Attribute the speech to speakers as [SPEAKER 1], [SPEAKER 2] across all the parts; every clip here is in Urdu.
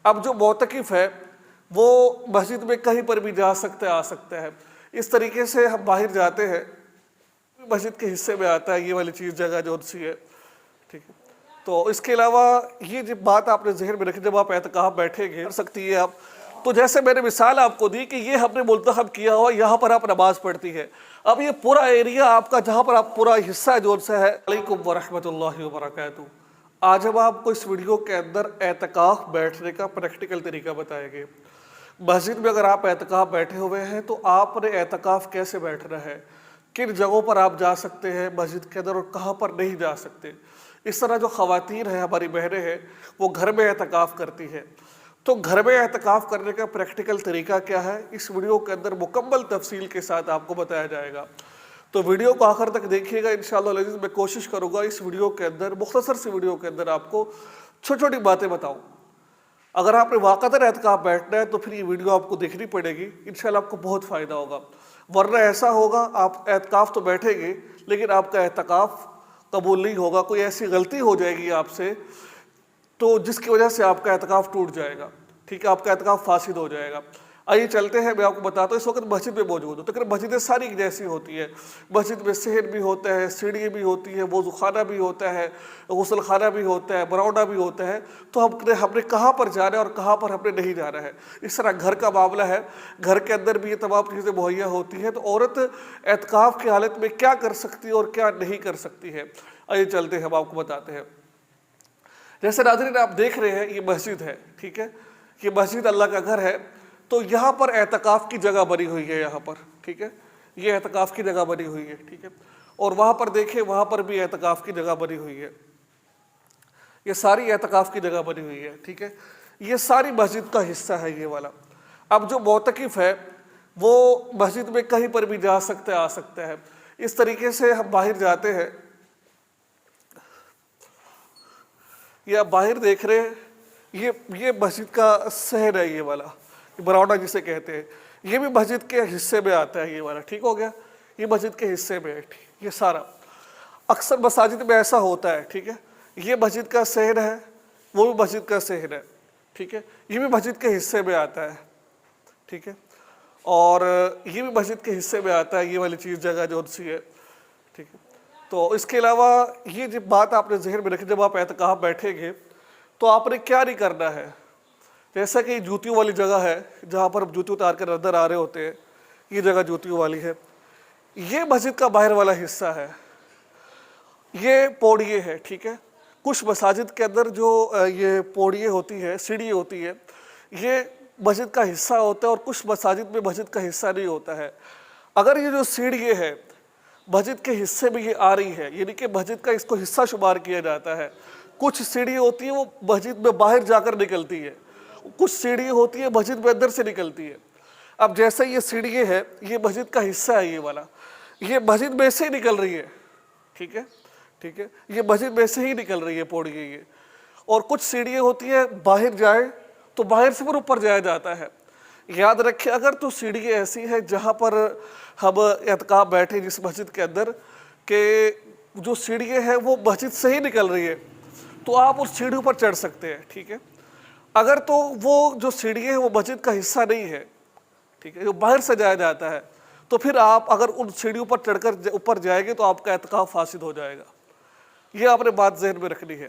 [SPEAKER 1] اب جو معتکف ہے وہ مسجد میں کہیں پر بھی جا سکتے آ سکتا ہے. اس طریقے سے ہم باہر جاتے ہیں مسجد کے حصے میں آتا ہے یہ والی چیز جگہ جو سی ہے. ٹھیک ہے. تو اس کے علاوہ یہ جو بات آپ نے ذہن میں رکھی جب آپ اعتکاف بیٹھیں گے کر سکتی ہے آپ. تو جیسے میں نے مثال آپ کو دی کہ یہ ہم نے منتخب کیا ہوا یہاں پر آپ نماز پڑھتی ہے. اب یہ پورا ایریا آپ کا جہاں پر آپ پورا حصہ جو سا ہے. علیکم ورحمۃ اللہ وبرکاتہ. آج ہم آپ کو اس ویڈیو کے اندر اعتکاف بیٹھنے کا پریکٹیکل طریقہ بتائیں گے. مسجد میں اگر آپ اعتکاف بیٹھے ہوئے ہیں تو آپ نے اعتکاف کیسے بیٹھنا ہے, کن جگہوں پر آپ جا سکتے ہیں مسجد کے اندر اور کہاں پر نہیں جا سکتے. اس طرح جو خواتین ہیں ہماری بہنیں ہیں وہ گھر میں اعتکاف کرتی ہیں, تو گھر میں اعتکاف کرنے کا پریکٹیکل طریقہ کیا ہے اس ویڈیو کے اندر مکمل تفصیل کے ساتھ آپ کو بتایا جائے گا. تو ویڈیو کو آخر تک دیکھیے گا انشاءاللہ العزیز. میں کوشش کروں گا اس ویڈیو کے اندر مختصر سی ویڈیو کے اندر آپ کو چھوٹی چھوٹی باتیں بتاؤں. اگر آپ نے واقعتاً اعتکاف بیٹھنا ہے تو پھر یہ ویڈیو آپ کو دیکھنی پڑے گی, انشاءاللہ آپ کو بہت فائدہ ہوگا. ورنہ ایسا ہوگا آپ اعتکاف تو بیٹھیں گے لیکن آپ کا اعتکاف قبول نہیں ہوگا, کوئی ایسی غلطی ہو جائے گی آپ سے تو جس کی وجہ سے آپ کا اعتکاف ٹوٹ جائے گا. ٹھیک ہے, آپ کا اعتکاف فاسد ہو جائے گا. آئیے چلتے ہیں, میں آپ کو بتاتا ہوں. اس وقت مسجد میں موجود ہوں, تو مسجدیں ساری جیسی ہوتی ہے. مسجد میں صحن بھی ہوتا ہے, سیڑھی بھی ہوتی ہے, وضو خانہ بھی ہوتا ہے, غسل خانہ بھی ہوتا ہے, براؤنڈا بھی ہوتا ہے. تو ہم نے کہاں پر جانا ہے اور کہاں پر ہم نے نہیں جانا ہے. اس طرح گھر کا معاملہ ہے, گھر کے اندر بھی یہ تمام چیزیں مہیا ہوتی ہیں. تو عورت اعتکاف کی حالت میں کیا کر سکتی ہے اور کیا نہیں کر سکتی ہے, آئیے چلتے ہیں, ہم آپ کو بتاتے ہیں. جیسے ناظرین آپ دیکھ رہے ہیں یہ مسجد ہے. ٹھیک ہے, یہ مسجد اللہ کا گھر ہے. تو یہاں پر اعتکاف کی جگہ بنی ہوئی ہے یہاں پر. ٹھیک ہے, یہ اعتکاف کی جگہ بنی ہوئی ہے. ٹھیک ہے, اور وہاں پر دیکھیں وہاں پر بھی اعتکاف کی جگہ بنی ہوئی ہے. یہ ساری اعتکاف کی جگہ بنی ہوئی ہے. ٹھیک ہے, یہ ساری مسجد کا حصہ ہے یہ والا. اب جو معتکف ہے وہ مسجد میں کہیں پر بھی جا سکتا آ سکتا ہے. اس طریقے سے ہم باہر جاتے ہیں. یہ آپ باہر دیکھ رہے ہیں یہ مسجد کا صحن ہے یہ والا, براؤنڈا جسے کہتے ہیں. یہ بھی مسجد کے حصے میں آتا ہے یہ والا. ٹھیک ہو گیا, یہ مسجد کے حصے میں ہے. یہ سارا اکثر مساجد میں ایسا ہوتا ہے. ٹھیک ہے, یہ مسجد کا صحن ہے, وہ بھی مسجد کا صحن ہے. ٹھیک ہے, یہ بھی مسجد کے حصے میں آتا ہے. ٹھیک ہے, اور یہ بھی مسجد کے حصے میں آتا ہے یہ والی چیز جگہ جو سی ہے. ٹھیک ہے, تو اس کے علاوہ یہ جو بات آپ نے ذہن میں رکھی جب آپ اعتکاف بیٹھیں گے تو آپ نے کیا نہیں کرنا ہے. جیسا کہ جوتیوں والی جگہ ہے جہاں پر جوتی اتار کر اندر آ رہے ہوتے ہیں, یہ جگہ جوتیوں والی ہے. یہ مسجد کا باہر والا حصہ ہے, یہ پوڑیے ہے. ٹھیک ہے, کچھ مساجد کے اندر جو یہ پوڑیے ہوتی ہے, سیڑھی ہوتی ہے, یہ مسجد کا حصہ ہوتا ہے اور کچھ مساجد میں مسجد کا حصہ نہیں ہوتا ہے. اگر یہ جو سیڑھی ہے مسجد کے حصے میں یہ آ رہی ہے, یعنی کہ مسجد کا اس کو حصہ شمار کیا جاتا ہے. کچھ سیڑھی ہوتی ہے وہ مسجد میں باہر جا کر نکلتی ہے, کچھ سیڑھی ہوتی ہے مسجد میں اندر سے نکلتی ہے. اب جیسے یہ سیڑھی ہے یہ مسجد کا حصہ ہے یہ والا, یہ مسجد میں سے ہی نکل رہی ہے. ٹھیک ہے, ٹھیک ہے, یہ مسجد میں سے ہی نکل رہی ہے پوڑی یہ. اور کچھ سیڑھیاں ہوتی ہیں باہر جائے تو باہر سے پھر اوپر جایا جاتا ہے. یاد رکھیں اگر تو سیڑھی ایسی ہے جہاں پر ہم اعتکاف بیٹھے جس مسجد کے اندر کہ جو سیڑھیاں ہیں وہ مسجد سے ہی نکل رہی ہے تو آپ اس سیڑھیوں پر چڑھ سکتے ہیں. ٹھیک ہے, اگر تو وہ جو سیڑھیاں ہیں وہ مسجد کا حصہ نہیں ہے, ٹھیک ہے, جو باہر سے جایا جاتا ہے, تو پھر آپ اگر ان سیڑھیوں پر چڑھ کر اوپر جائیں گے تو آپ کا اعتکاف فاسد ہو جائے گا. یہ آپ نے بات ذہن میں رکھنی ہے.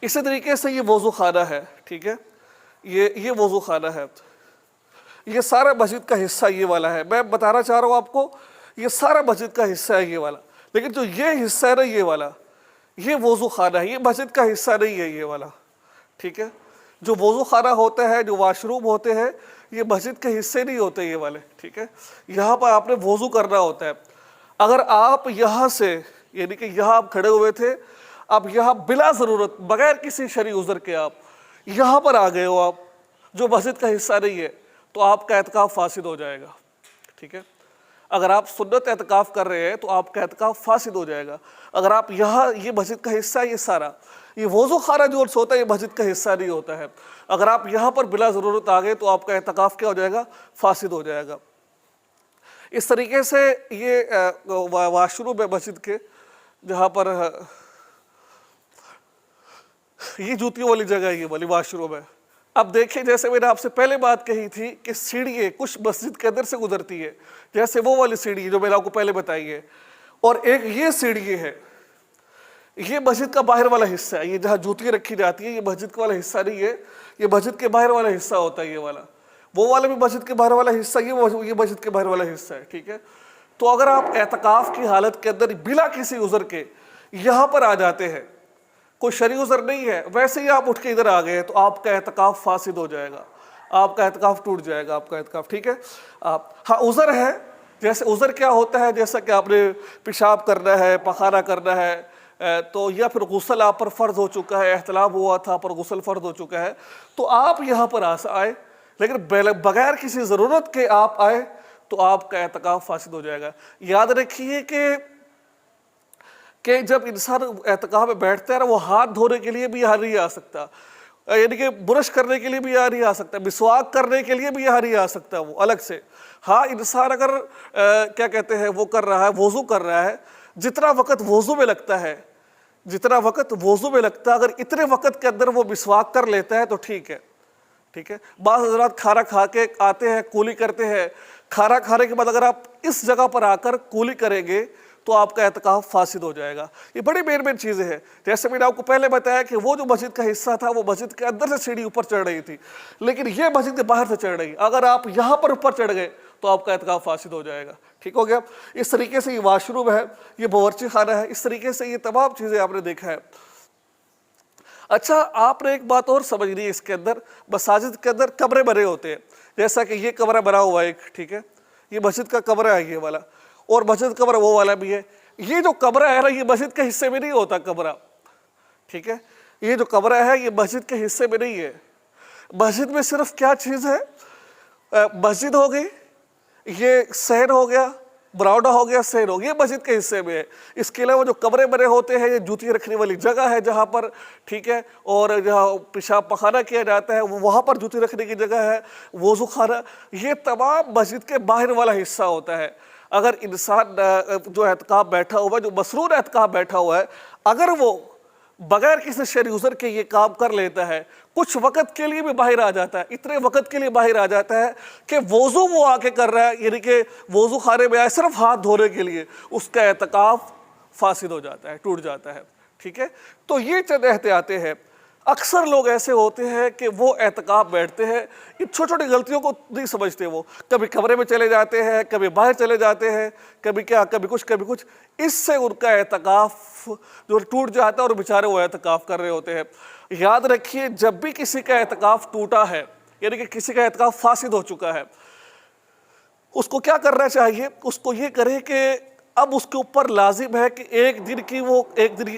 [SPEAKER 1] اسی طریقے سے یہ وضو خانہ ہے. ٹھیک ہے, یہ وضو خانہ ہے. یہ سارا مسجد کا حصہ یہ والا ہے. میں بتانا چاہ رہا ہوں آپ کو یہ سارا مسجد کا حصہ ہے یہ والا, لیکن جو یہ حصہ ہے نا یہ والا یہ وضو خانہ ہے, یہ مسجد کا حصہ نہیں ہے یہ والا. ٹھیک ہے, جو وضو خانہ ہوتا ہے جو واش روم ہوتے ہیں یہ مسجد کے حصے نہیں ہوتے یہ والے. ٹھیک ہے, یہاں پر آپ نے وضو کرنا ہوتا ہے. اگر آپ یہاں سے یعنی کہ یہاں آپ کھڑے ہوئے تھے, اب یہاں بلا ضرورت بغیر کسی شرعی عذر کے آپ یہاں پر آ گئے ہو, آپ جو مسجد کا حصہ نہیں ہے, تو آپ کا اعتکاف فاسد ہو جائے گا. ٹھیک ہے, اگر آپ سنت اعتکاف کر رہے ہیں تو آپ کا اعتکاف فاسد ہو جائے گا. اگر آپ یہاں یہ مسجد کا حصہ ہے یہ سارا, یہ وضو خانہ جو ہوتا ہے یہ مسجد کا حصہ نہیں ہوتا ہے. اگر آپ یہاں پر بلا ضرورت آ گئے تو آپ کا اعتکاف کیا ہو جائے گا, فاسد ہو جائے گا. اس طریقے سے یہ واش روم ہے مسجد کے جہاں پر یہ جوتیوں والی جگہ ہے، یہ والی واش روم ہے۔ اب دیکھیں جیسے میں نے آپ سے پہلے بات کہی تھی کہ سیڑھیاں کچھ مسجد کے اندر سے گزرتی ہے، جیسے وہ والی سیڑھی جو میں نے آپ کو پہلے بتائی ہے، اور ایک یہ سیڑھی ہے، یہ مسجد کا باہر والا حصہ ہے، یہ جہاں جوتی رکھی جاتی ہے یہ مسجد کا والا حصہ نہیں ہے، یہ مسجد کے باہر والا حصہ ہوتا ہے، یہ والا، وہ والا بھی مسجد کے باہر والا حصہ، یہ مسجد کے باہر والا حصہ ہے، ٹھیک ہے۔ تو اگر آپ اعتکاف کی حالت کے اندر بلا کسی عذر کے یہاں پر آ جاتے ہیں، کوئی شرعی عذر نہیں ہے، ویسے ہی آپ اٹھ کے ادھر آ گئے تو آپ کا اعتکاف فاسد ہو جائے گا، آپ کا اعتکاف ٹوٹ جائے گا، آپ کا اعتکاف، ٹھیک ہے۔ ہاں عذر ہے، جیسے عذر کیا ہوتا ہے، جیسا کہ آپ نے پیشاب کرنا ہے، پخانہ کرنا ہے، تو یا پھر غسل آپ پر فرض ہو چکا ہے، احتلام ہوا تھا پر غسل فرض ہو چکا ہے، تو آپ یہاں پر آئے، لیکن بغیر کسی ضرورت کے آپ آئے تو آپ کا اعتکاف فاسد ہو جائے گا۔ یاد رکھیے کہ جب انسان اعتکاف میں بیٹھتا ہے نا، وہ ہاتھ دھونے کے لیے بھی یہاں نہیں آ سکتا، یعنی کہ برش کرنے کے لیے بھی یہاں نہیں آ سکتا، مسواک کرنے کے لیے بھی یہاں نہیں آ سکتا وہ الگ سے۔ ہاں انسان اگر کیا کہتے ہیں وہ کر رہا ہے، وضو کر رہا ہے، جتنا وقت وضو میں لگتا ہے، اگر اتنے وقت کے اندر وہ مسواک کر لیتا ہے تو ٹھیک ہے، ٹھیک ہے۔ بعض حضرات کھانا کھا کے آتے ہیں، کولی کرتے ہیں، کھانا کھانے کے بعد اگر آپ اس جگہ پر آ کر کولی کریں گے تو آپ کا اعتکاف فاسد ہو جائے گا۔ یہ بڑی مین چیزیں ہیں، جیسے میں نے آپ کو پہلے بتایا کہ وہ جو مسجد کا حصہ تھا وہ مسجد کے اندر سے سیڑھی اوپر چڑھ رہی تھی، لیکن یہ مسجد کے باہر سے چڑھ رہی، اگر آپ یہاں پر اوپر چڑھ گئے تو آپ کا اعتکاف فاسد ہو جائے گا، ٹھیک ہو گیا۔ اس طریقے سے یہ واش روم ہے، یہ باورچی خانہ ہے، اس طریقے سے یہ تمام چیزیں آپ نے دیکھا ہے۔ اچھا آپ نے ایک بات اور سمجھنی ہے، اس کے اندر مساجد کے اندر کمرے بنے ہوتے ہیں، جیسا کہ یہ کمرہ بنا ہوا ہے ایک، ٹھیک ہے، یہ مسجد کا کمرہ ہے یہ والا، اور مسجد کمرہ وہ والا بھی ہے۔ یہ جو کمرہ ہے نا یہ مسجد کے حصے میں نہیں ہوتا کمرہ، ٹھیک ہے، یہ جو کمرہ ہے یہ مسجد کے حصے میں نہیں ہے۔ مسجد میں صرف کیا چیز ہے، مسجد ہو گئی، یہ صحن ہو گیا، براؤڈا ہو گیا، صحن ہو گیا، یہ مسجد کے حصے میں ہے۔ اس کے علاوہ جو کمرے بنے ہوتے ہیں یہ جوتی رکھنے والی جگہ ہے جہاں پر، ٹھیک ہے، اور جہاں پیشاب پخانہ کیا جاتا ہے وہاں پر جوتی رکھنے کی جگہ ہے، وضو خانہ، یہ تمام مسجد کے باہر والا حصہ ہوتا ہے۔ اگر انسان جو اعتکاف بیٹھا ہوا ہے، جو مسرور اعتکاف بیٹھا ہوا ہے، اگر وہ بغیر کسی شرعی عذر کے یہ کام کر لیتا ہے، کچھ وقت کے لیے بھی باہر آ جاتا ہے، اتنے وقت کے لیے باہر آ جاتا ہے کہ وضو وہ آ کے کر رہا ہے، یعنی کہ وضو خانے میں آئے صرف ہاتھ دھونے کے لیے، اس کا اعتکاف فاسد ہو جاتا ہے، ٹوٹ جاتا ہے، ٹھیک ہے۔ تو یہ چند احتیاطیں ہیں۔ اکثر لوگ ایسے ہوتے ہیں کہ وہ اعتکاف بیٹھتے ہیں، ان چھوٹی چھوٹی غلطیوں کو نہیں سمجھتے، وہ کبھی کمرے میں چلے جاتے ہیں، کبھی باہر چلے جاتے ہیں، کبھی کیا، کبھی کچھ، اس سے ان کا اعتکاف جو ٹوٹ جاتا ہے اور بیچارے وہ اعتکاف کر رہے ہوتے ہیں۔ یاد رکھیے جب بھی کسی کا اعتکاف ٹوٹا ہے، یعنی کہ کسی کا اعتکاف فاسد ہو چکا ہے، اس کو کیا کرنا چاہیے، اس کو یہ کرے کہ اب اس کے اوپر لازم ہے کہ ایک دن کی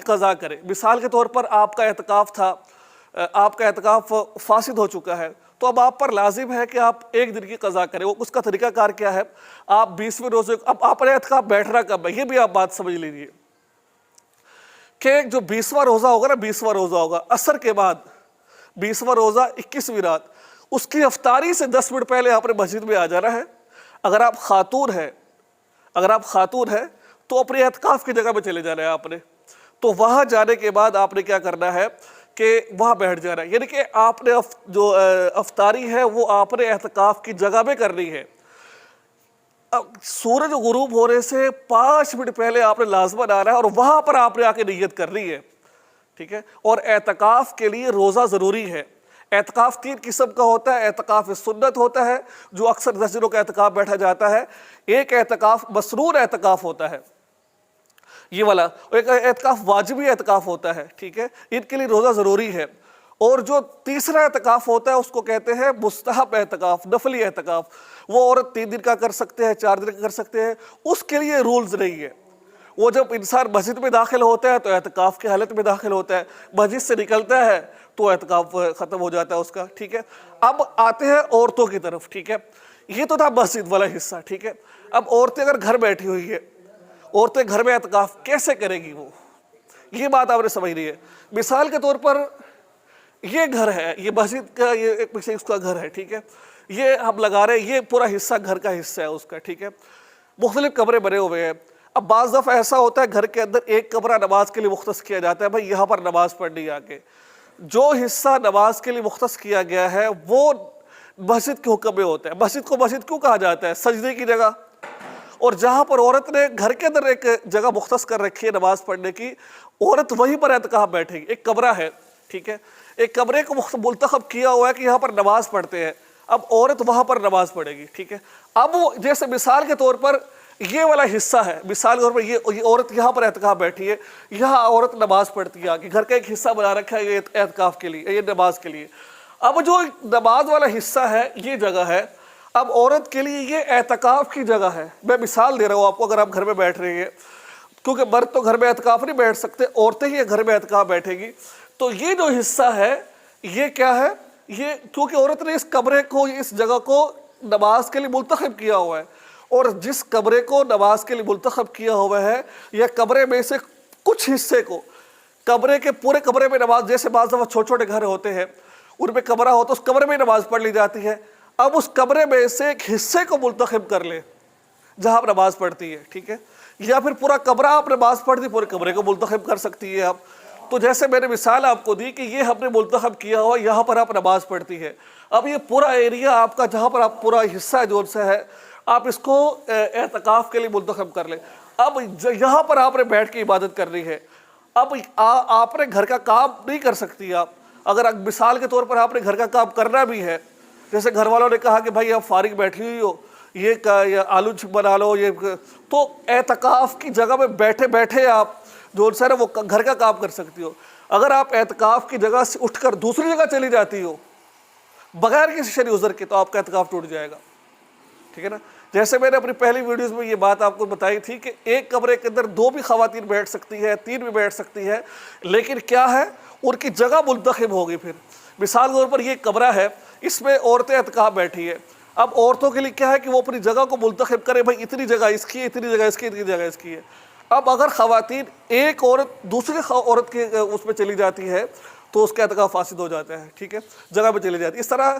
[SPEAKER 1] قضا کرے۔ مثال کے طور پر آپ کا اعتکاف تھا، آپ کا اعتکاف فاسد ہو چکا ہے، تو اب آپ پر لازم ہے کہ آپ ایک دن کی قضا کریں۔ اس کا طریقہ کار کیا ہے، آپ 20ویں روزے، اب آپ نے اعتکاف بیٹھنا کب ہے یہ بھی آپ بات سمجھ لیجیے کہ جو 20واں روزہ ہوگا نا، 20واں روزہ ہوگا عصر کے بعد، 20واں روزہ 21ویں رات، اس کی افطاری سے 10 منٹ پہلے آپ نے مسجد میں آ جانا ہے۔ اگر آپ خاتون ہے تو اپنے اعتکاف کی جگہ پہ چلے جانا ہے آپ نے، تو وہاں جانے کے بعد آپ نے کیا کرنا ہے کہ وہاں بیٹھ جانا ہے، یعنی کہ آپ نے جو افطاری ہے وہ آپ نے اعتکاف کی جگہ پہ کرنی ہے۔ سورج غروب ہونے سے 5 منٹ پہلے آپ نے لازماً آنا ہے اور وہاں پر آپ نے آ کے نیت کرنی ہے، ٹھیک ہے۔ اور اعتکاف کے لیے روزہ ضروری ہے۔ اعتکاف 3 قسم کا ہوتا ہے، اعتکاف سنت ہوتا ہے جو اکثر 10 دنوں کا اعتکاف بیٹھا جاتا ہے، ایک اعتکاف مسرور اعتکاف ہوتا ہے یہ والا، ایک اعتکاف واجبی اعتکاف ہوتا ہے، ٹھیک ہے، ان کے لیے روزہ ضروری ہے۔ اور جو تیسرا اعتکاف ہوتا ہے اس کو کہتے ہیں مستحب اعتکاف، نفلی اعتکاف، وہ عورت 3 دن کا کر سکتے ہیں، 4 دن کا کر سکتے ہیں، اس کے لیے رولز نہیں ہے۔ وہ جب انسان مسجد میں داخل ہوتا ہے تو اعتکاف کی حالت میں داخل ہوتا ہے، مسجد سے نکلتا ہے تو اعتکاف ختم ہو جاتا ہے اس کا، ٹھیک ہے۔ اب آتے ہیں عورتوں کی طرف، ٹھیک ہے، یہ تو تھا مسجد والا حصہ، ٹھیک ہے۔ اب عورتیں اگر گھر بیٹھی ہوئی ہے، عورتیں گھر میں اعتکاف کیسے کرے گی، وہ یہ بات آپ نے سمجھ رہی ہے۔ مثال کے طور پر یہ گھر ہے، یہ مسجد کا یہ پیچھے اس کا گھر ہے، ٹھیک ہے، یہ ہم لگا رہے ہیں، یہ پورا حصہ گھر کا حصہ ہے اس کا، ٹھیک ہے، مختلف کمرے بنے ہوئے ہیں۔ اب بعض دفعہ ایسا ہوتا ہے گھر کے اندر ایک کمرہ نماز کے لیے مختص کیا جاتا ہے، بھائی یہاں پر نماز پڑھنی آ کے، جو حصہ نماز کے لیے مختص کیا گیا ہے وہ مسجد کے حکم میں ہوتا ہے. مسجد کو مسجد کیوں کہا جاتا ہے؟ سجدے کی جگہ. اور جہاں پر عورت نے گھر کے اندر ایک جگہ مختص کر رکھی ہے نماز پڑھنے کی، عورت وہیں پر اعتکاف بیٹھے گی. ایک کمرہ ہے، ٹھیک ہے، ایک کمرے کو منتخب کیا ہوا ہے کہ یہاں پر نماز پڑھتے ہیں، اب عورت وہاں پر نماز پڑھے گی. ٹھیک ہے، اب وہ جیسے مثال کے طور پر یہ والا حصہ ہے، مثال کے طور پر یہ عورت یہاں پر اعتکاف بیٹھی ہے، یہاں عورت نماز پڑھتی ہے، کہ گھر کا ایک حصہ بنا رکھا ہے یہ اعتکاف کے لیے، یہ نماز کے لیے. اب جو نماز والا حصہ ہے یہ جگہ ہے، اب عورت کے لیے یہ اعتکاف کی جگہ ہے. میں مثال دے رہا ہوں آپ کو، اگر آپ گھر میں بیٹھ رہے ہیں، کیونکہ مرد تو گھر میں اعتکاف نہیں بیٹھ سکتے، عورتیں ہی گھر میں اعتکاف بیٹھے گی. تو یہ جو حصہ ہے یہ کیا ہے؟ یہ کیونکہ عورت نے اس کمرے کو، اس جگہ کو نماز کے لیے منتخب کیا ہوا ہے، اور جس کمرے کو نماز کے لیے منتخب کیا ہوا ہے یا کمرے میں سے کچھ حصے کو، کمرے کے پورے کمرے میں نماز، جیسے بعض دفعہ چھوٹے چھوٹے گھر ہوتے ہیں ان میں کمرہ ہوتا ہے، اس کمرے میں نماز پڑھ لی جاتی ہے. اب اس کمرے میں سے ایک حصے کو منتخب کر لے جہاں آپ نماز پڑھتی ہے، ٹھیک ہے، یا پھر پورا کمرہ آپ نماز پڑھتی، پورے کمرے کو منتخب کر سکتی ہے آپ. تو جیسے میں نے مثال آپ کو دی کہ یہ ہم نے منتخب کیا ہوا، یہاں پر آپ نماز پڑھتی ہے. اب یہ پورا ایریا آپ کا، جہاں پر آپ پورا حصہ جو سے ہے، آپ اس کو اعتکاف کے لیے منتخب کر لیں. اب یہاں پر آپ نے بیٹھ کے عبادت کرنی ہے. اب آپ نے گھر کا کام نہیں کر سکتی آپ. اگر مثال کے طور پر آپ نے گھر کا کام کرنا بھی ہے، جیسے گھر والوں نے کہا کہ بھائی آپ فارغ بیٹھی ہوئی ہو، یہ آلو بنا لو، یہ تو اعتکاف کی جگہ میں بیٹھے بیٹھے آپ جو سر وہ گھر کا کام کر سکتی ہو. اگر آپ اعتکاف کی جگہ سے اٹھ کر دوسری جگہ چلی جاتی ہو بغیر کسی شرعی عذر کے، تو آپ کا اعتکاف ٹوٹ جائے گا. ٹھیک ہے نا؟ جیسے میں نے اپنی پہلی ویڈیوز میں یہ بات آپ کو بتائی تھی کہ ایک کمرے کے اندر 2 بھی خواتین بیٹھ سکتی ہے، 3 بھی بیٹھ سکتی ہے، لیکن کیا ہے ان کی جگہ منتخب ہوگی. پھر مثال کے طور پر یہ کمرہ ہے، اس میں عورتیں اعتکاف بیٹھی ہے. اب عورتوں کے لیے کیا ہے کہ وہ اپنی جگہ کو منتخب کرے، بھائی اتنی جگہ اس کی ہے، اتنی جگہ اس کی، اتنی جگہ اس کی ہے. اب اگر خواتین ایک عورت دوسری عورت کے اس میں چلی جاتی ہے تو اس کا اعتکاف فاسد ہو جاتا ہے. ٹھیک ہے، جگہ پہ چلی جاتی ہے. اس طرح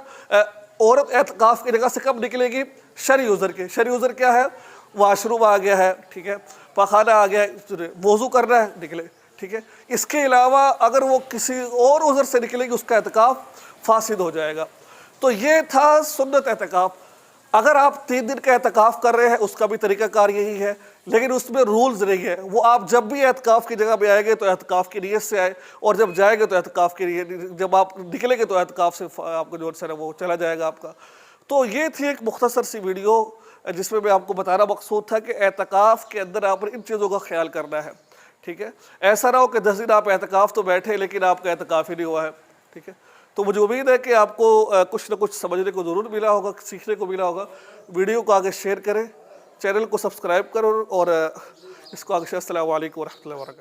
[SPEAKER 1] عورت اعتکاف کی جگہ سے کب نکلے گی؟ شرعی عذر کے. شرعی عذر کیا ہے؟ واش روم آ گیا ہے، ٹھیک ہے، پاخانہ آ گیا ہے، وضو کرنا ہے، نکلے. ٹھیک ہے، اس کے علاوہ اگر وہ کسی اور عذر سے نکلے گی اس کا اعتکاف فاسد ہو جائے گا. تو یہ تھا سنت اعتکاف. اگر آپ 3 دن کا اعتکاف کر رہے ہیں اس کا بھی طریقہ کار یہی ہے، لیکن اس میں رولز نہیں ہے. وہ آپ جب بھی اعتکاف کی جگہ پہ آئے گے تو اعتکاف کی نیت سے آئے، اور جب جائے گے تو اعتکاف کی نیت، جب آپ نکلیں گے تو اعتکاف سے آپ کو جو ہے وہ چلا جائے گا آپ کا. تو یہ تھی ایک مختصر سی ویڈیو جس میں آپ کو بتانا مقصود تھا کہ اعتکاف کے اندر آپ ان چیزوں کا خیال کرنا ہے. ٹھیک ہے، ایسا نہ ہو کہ 10 دن آپ اعتکاف تو بیٹھے لیکن آپ کا اعتکاف ہی نہیں ہوا ہے. ٹھیک ہے، تو مجھے امید ہے کہ آپ کو کچھ نہ کچھ سمجھنے کو ضرور ملا ہوگا، سیکھنے کو ملا ہوگا. ویڈیو کو آگے شیئر کریں، چینل کو سبسکرائب کرو، اور اس کو آگے شیئر. السلام علیکم ورحمۃ اللہ وبرکاتہ.